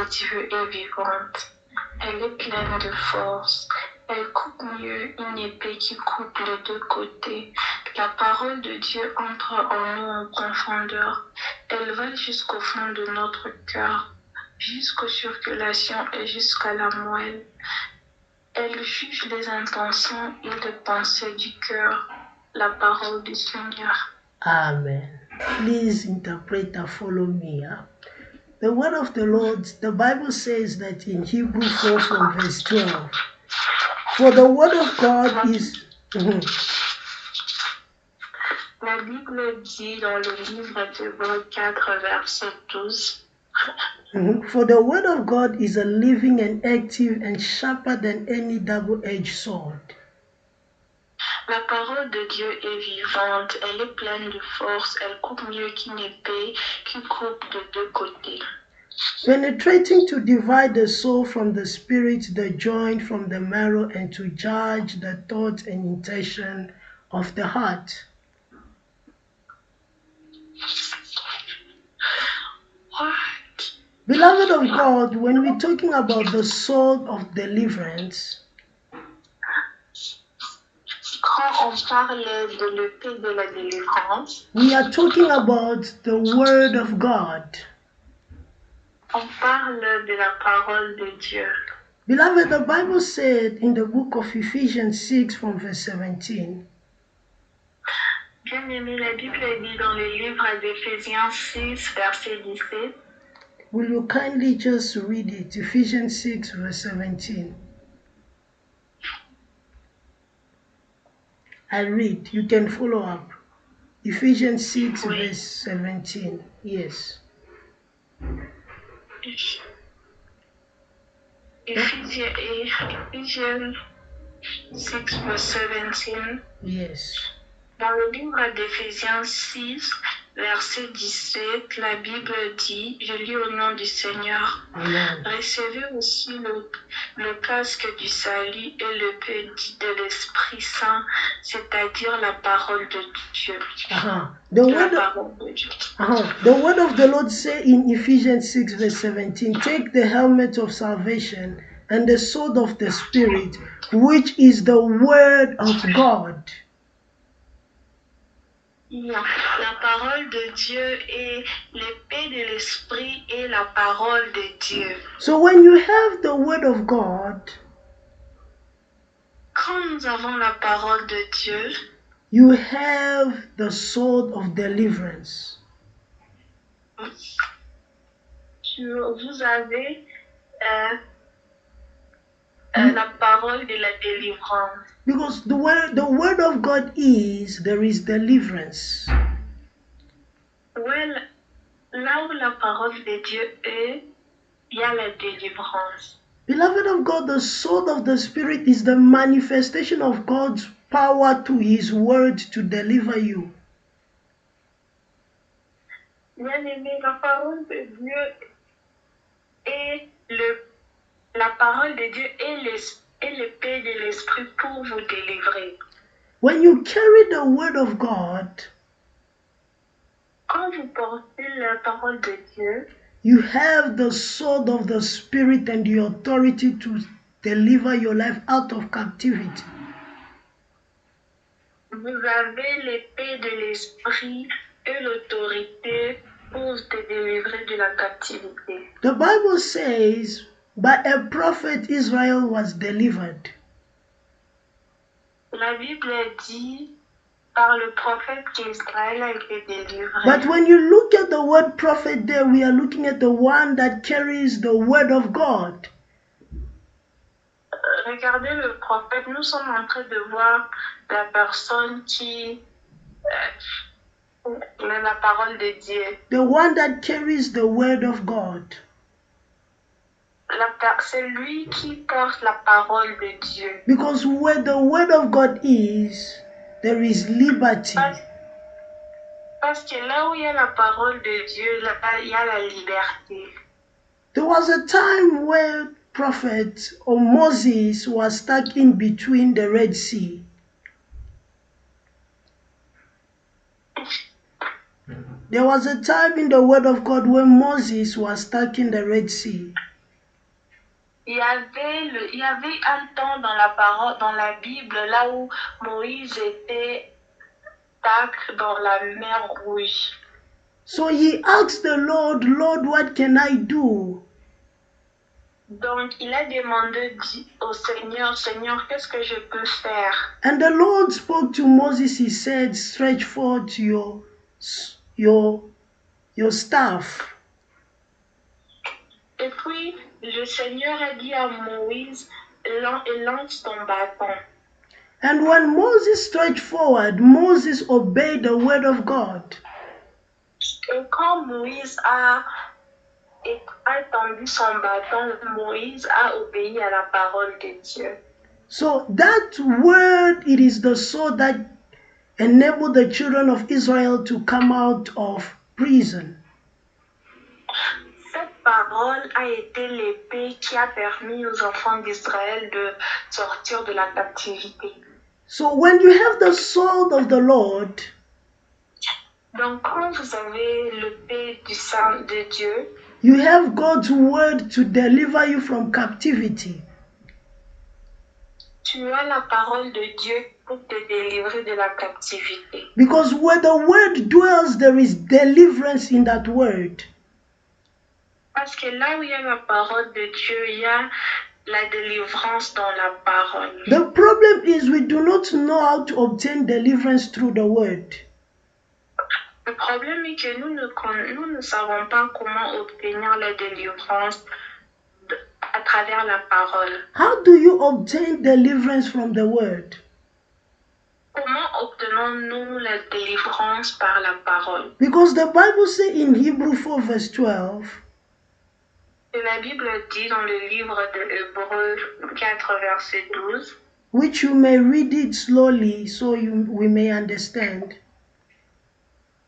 de Dieu est vivante. Elle est pleine de force. Elle coupe mieux une épée qui coupe les deux côtés. La parole de Dieu entre en nous en profondeur. Elle va jusqu'au fond de notre cœur, jusqu'aux circulations et jusqu'à la moelle. Elle juge les intentions et les pensées du cœur. La parole du Seigneur. Amen. Please, interpreter, follow me. The word of the Lord, the Bible says that in Hebrew 4 from verse 12, for the word of God is... La Bible dit dans le livre d'Hébreux 4, verset 12, For the word of God is a living and active and sharper than any double-edged sword. la parole de Dieu est vivante, elle est pleine de force, elle coupe mieux qu'une épée qui coupe de deux côtés. Penetrating to divide the soul from the spirit, the joint from the marrow, and to judge the thoughts and intention of the heart. What? Beloved of God, when we're talking about the sword of deliverance, Quand on parle de l'épée de la délivrance, we are talking about the word of God. on parle de la parole de Dieu. Beloved, the Bible said in the book of Ephesians 6 from verse 17, Bien-aimé, la Bible dit dans le livre d'Éphésiens 6, verset 17, will you kindly just read it? Ephesians 6 verse 17. I read, you can follow up. Ephesians 6 Oui. verse 17. Yes. Ephesians 6, verse 17. Yes. Dans le livre d'Éphésiens 6, verset 17, la Bible dit, je lis au nom du Seigneur, Amen. recevez aussi le casque du salut et l'épée de l'Esprit Saint, c'est-à-dire la parole de Dieu. The La word of, parole de Dieu. the word of the Lord say in Ephesians 6 verse 17, take the helmet of salvation and the sword of the Spirit, which is the word of God. La parole de Dieu est l'épée de l'Esprit et la parole de Dieu. So when you have the word of God, quand nous avons la parole de Dieu, you have the sword of deliverance. Vous avez la parole de la délivrance. Because the word of God is, there is deliverance. Well, là où la parole de Dieu est, il y a la délivrance. Beloved of God, the sword of the Spirit is the manifestation of God's power to His word to deliver you. Bien-aimé, la parole de Dieu est la parole de Dieu est l'épée de l'Esprit pour vous délivrer. When you carry the word of God, quand vous portez la parole de Dieu, you have the sword of the Spirit and the authority to deliver your life out of captivity. Vous avez l'épée de l'Esprit et l'autorité pour te délivrer de la captivité. The Bible says, by a prophet Israel was delivered. La Bible dit, par le prophète qu'Israël a été délivré. But when you look at the word prophet there, we are looking at the one that carries the word of God. Regardez le prophète, nous sommes en train de voir la personne qui la parole de Dieu. The one that carries the word of God. C'est lui qui porte la parole de Dieu. Because where the word of God is, there is liberty. Parce que là où il y a la parole de Dieu, là il y a la liberté. There was a time where prophet or Moses was stuck in between the Red Sea. There was a time in the word of God when Moses was stuck in the Red Sea. il y avait un temps dans la Bible, là où Moïse était sacre dans la mer Rouge. So he asked the Lord, Lord, what can I do? Donc, il a demandé au Seigneur, Seigneur, qu'est-ce que je peux faire? And the Lord spoke to Moses. He said, stretch forth your staff. Et puis, le Seigneur a dit à Moïse, lance ton bâton. And when Moses stretched forward, Moses obeyed the word of God. Et quand Moïse a tendu son bâton, Moïse a obéi à la parole de Dieu. So that word, it is the sword that enabled the children of Israel to come out of prison. Cette parole a été l'épée qui a permis aux enfants d'Israël de sortir de la captivité. So when you have the sword of the Lord, donc quand vous avez l'épée du sang de Dieu, you have God's word to deliver you from captivity. Tu as la parole de Dieu pour te délivrer de la captivité. Because where the word dwells, there is deliverance in that word. Parce que là où il y a la parole de Dieu, il y a la délivrance dans la parole. The problem is we do not know how to obtain deliverance through the word. Le problème est que nous ne savons pas comment obtenir la délivrance à travers la parole. How do you obtain deliverance from the word? Comment obtenons-nous la délivrance par la parole? Because the Bible says in Hebrew 4 verse 12, et la Bible dit dans le livre de Hébreux 4 verset 12, which you may read it slowly so we may understand.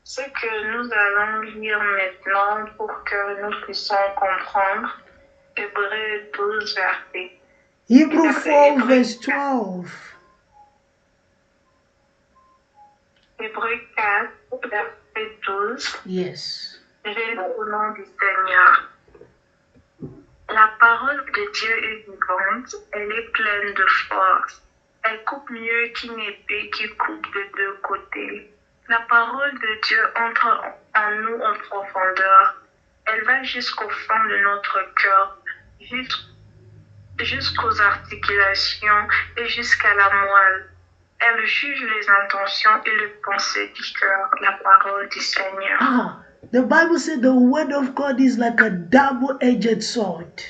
Ce que nous allons lire maintenant pour que nous puissions comprendre. Hébreux 12 verset. Hebrew 4 verse 12. Hébreux 4 verset 12. Yes. Je lis au nom du Seigneur. La parole de Dieu est vivante, elle est pleine de force. Elle coupe mieux qu'une épée qui coupe de deux côtés. La parole de Dieu entre en nous en profondeur. Elle va jusqu'au fond de notre cœur, jusqu'aux articulations et jusqu'à la moelle. Elle juge les intentions et les pensées du cœur, la parole du Seigneur. The Bible said the word of God is like a double-edged sword.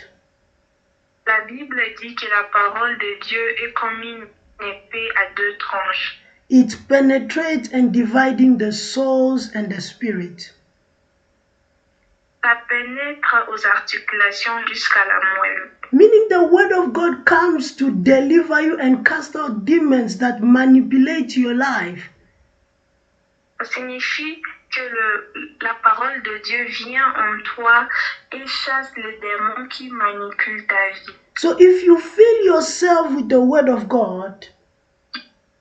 La Bible dit que la parole de Dieu est comme une épée à deux tranches. It penetrates and dividing the souls and the spirit. Ça pénètre aux articulations jusqu'à la moelle. Meaning the word of God comes to deliver you and cast out demons that manipulate your life. Ça signifie que la parole de Dieu vient en toi et chasse les démons qui manipulent ta vie. So if you fill yourself with the word of God,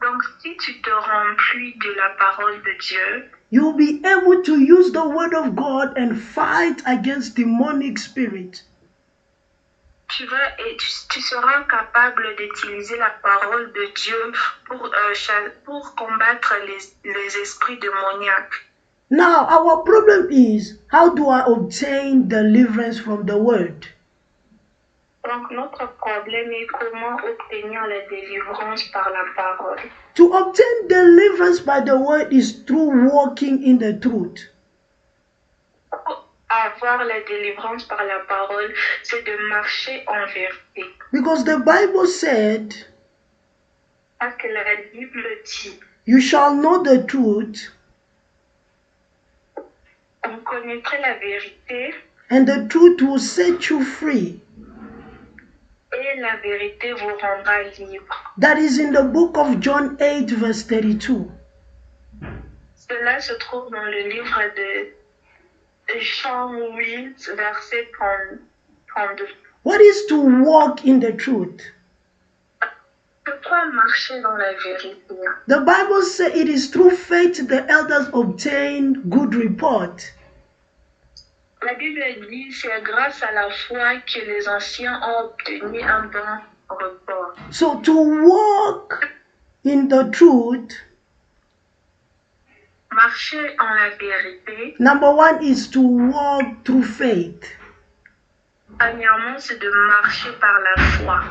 donc si tu te remplis de la parole de Dieu, you'll be able to use the word of God and fight against demonic spirits. Tu seras capable d'utiliser la parole de Dieu pour combattre les esprits démoniaques. Now, our problem is, how do I obtain deliverance from the word? Donc, notre problème est comment obtenir la délivrance par la parole. To obtain deliverance by the word is through walking in the truth. Avoir la délivrance par la parole, c'est de marcher en vérité. Because the Bible said, parce que la Bible dit, you shall know the truth, vous connaîtrez la vérité, and the truth will set you free. Et la vérité vous rendra libre. That is in the book of John 8 verse 32. Cela se trouve dans le livre de Jean 8 verset 32. What is to walk in the truth? Pourquoi marcher dans la vérité? The Bible says it is through faith the elders obtain good report. La Bible dit c'est grâce à la foi que les anciens ont obtenu un bon report. So to walk in the truth, Marcher en la vérité, number one is to walk through faith. premièrement, c'est de marcher par la foi.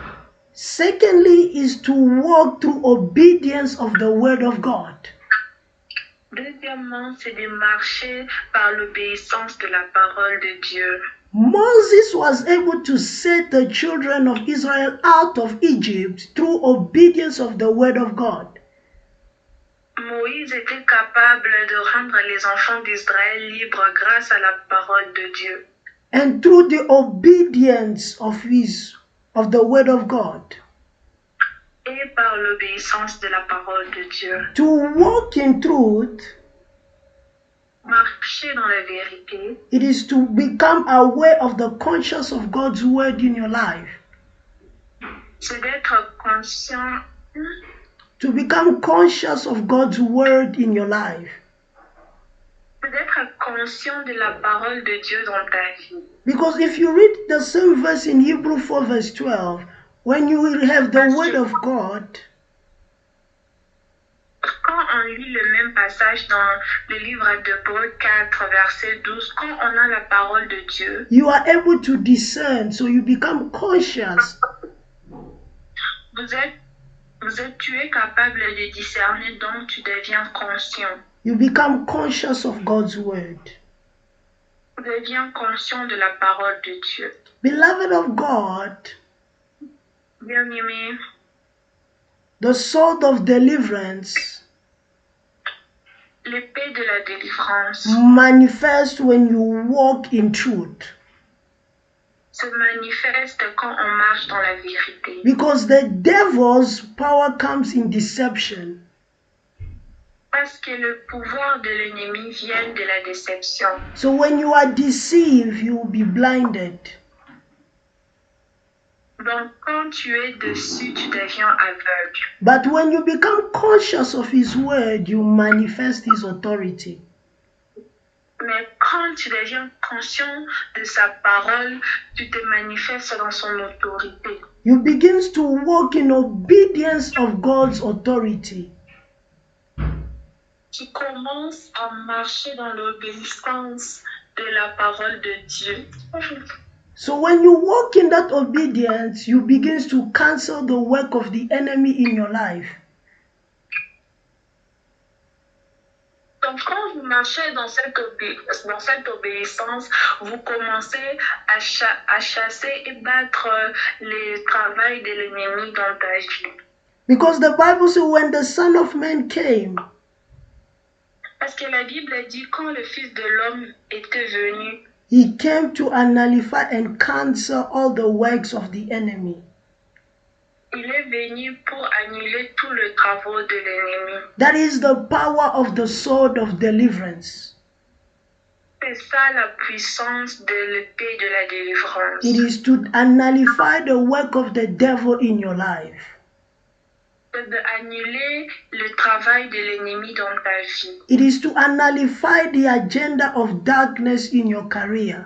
Secondly is to walk through obedience of the word of God. Deuxièmement, c'est de marcher par l'obéissance de la parole de Dieu. Moses was able to set the children of Israel out of Egypt through obedience of the word of God. Moïse était capable de rendre les enfants d'Israël libres grâce à la parole de Dieu. And through the obedience of the word of God. Et par l'obéissance de la parole de Dieu. To walk in truth, marcher dans la vérité, it is to become aware of the conscience of God's word in your life. C'est d'être conscient. To become conscious of God's word in your life. C'est d'être conscient de la parole de Dieu dans ta vie. Because if you read the same verse in Hebrews 4 verse 12, when you will have the word of God, quand on lit le même passage dans le livre d'Hébreux 4 verset 12, quand on a la parole de Dieu, you are able to discern, so you become conscious. Tu es capable de discerner, donc tu deviens conscient. You become conscious of God's word. Tu deviens conscient de la parole de Dieu. Beloved of God, bien-aimé, the sword of deliverance l'épée de la délivrance manifests when you walk in truth. Se manifeste quand on marche dans la vérité. Because the devil's power comes in deception. Parce que le pouvoir de l'ennemi vient de la déception. So when you are deceived, you will be blinded. Donc quand tu es dessus, tu deviens aveugle. But when you become conscious of his word, you manifest his authority. Mais quand tu deviens conscient de sa parole, tu te manifestes dans son autorité. You begin to walk in obedience of God's authority. Tu commences à marcher dans l'obéissance de la parole de Dieu. So when you walk in that obedience, you begin to cancel the work of the enemy in your life. Donc quand vous marchez dans cette obéissance, vous commencez à chasser et battre les travails de l'ennemi dans ta vie. Because the Bible says when the Son of Man came, parce que la Bible dit quand le Fils de l'homme était venu, he came to nullify and cancel all the works of the enemy. Il est venu pour annuler tous les travaux de l'ennemi. That is the power of the sword of deliverance. C'est ça la puissance de l'épée de la délivrance. It is to nullify the work of the devil in your life. C'est d'annuler le travail de l'ennemi dans ta vie. It is to nullify the agenda of darkness in your career.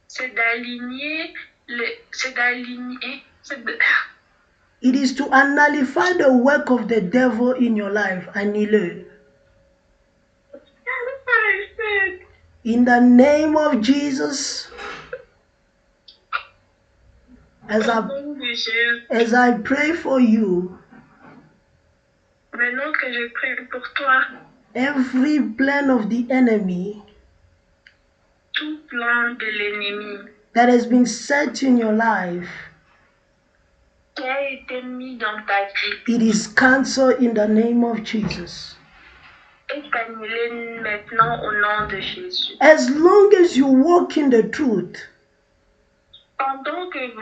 C'est d'aligner It is to nullify the work of the devil in your life. Annuler. In the name of Jesus, as I pray for you, maintenant que je prie pour toi, every plan of the enemy tout plan de l'ennemi that has been set in your life, qui a été mis dans ta vie, it is cancelled in the name of Jesus. Est annulé maintenant au nom de Jésus. As long as you walk in the truth, pendant que vous